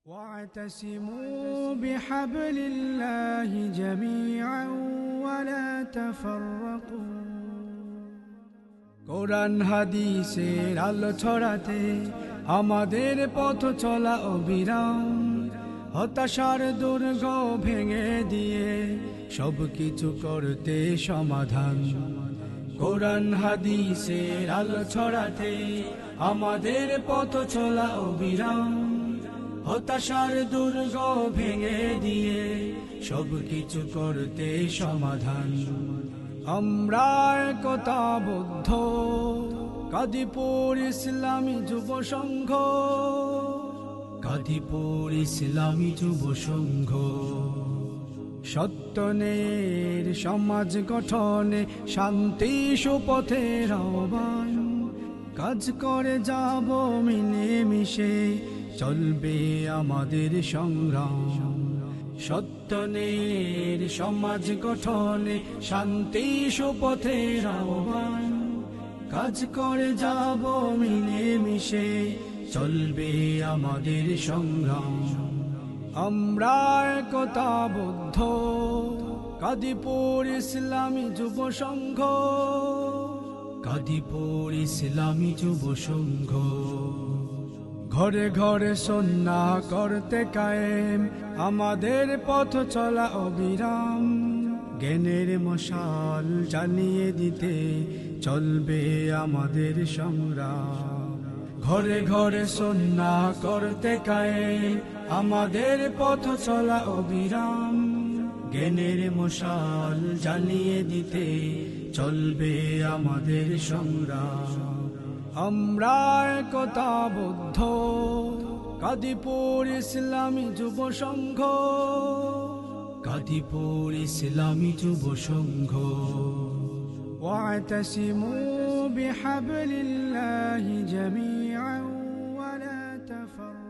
واعتصموا بحبل الله جميعا ولا تفرقوا কোরআন হাদিসের আলো ছড়াতে আমাদের পথ চলা অবিরাম, হতাশার দুর্গ ভেঙে দিয়ে সবকিছু করতে সমাধান। কোরআন হাদিসের আলো ছড়াতে আমাদের পথ চলা অবিরাম, হতাশার দুর্গ ভেঙে দিয়ে সবকিছু করতে সমাধান। আমরা একতাবদ্ধ কাদিপুর ইসলামী যুব সংঘ, কাদিপুর ইসলামী যুব সংঘ। সত্যনের সমাজ গঠনে শান্তি সুপথের আহ্বান, কাজ করে যাব মিলে মিশে চলবে আমাদের সংগ্রাম। সত্যনের সমাজ গঠনে শান্তি সুপথের আহ্বান, কাজ করে যাব মিলে মিশে চলবে আমাদের সংগ্রাম। আমরা একতাবদ্ধ কাদিপুর ইসলামী যুব সংঘ, কাদিপুর ইসলামী যুব সংঘ। ঘরে ঘরে সুন্নাহ করতে কায়েম আমাদের পথ চলা অবিরাম, জ্ঞানের মশাল জ্বালিয়ে দিতে চলবে আমাদের সংগ্রাম। ঘরে ঘরে সুন্নাহ করতে কায়েম আমাদের পথ চলা অবিরাম, জ্ঞানের মশাল জ্বালিয়ে দিতে চলবে আমাদের সংগ্রাম। আমরা একতাবদ্ধ কাদিপুর ইসলামী যুব সংঘ, কাদিপুর ইসলামী যুব সংঘ। واعتصموا بحبل الله جميعا ولا تفرقوا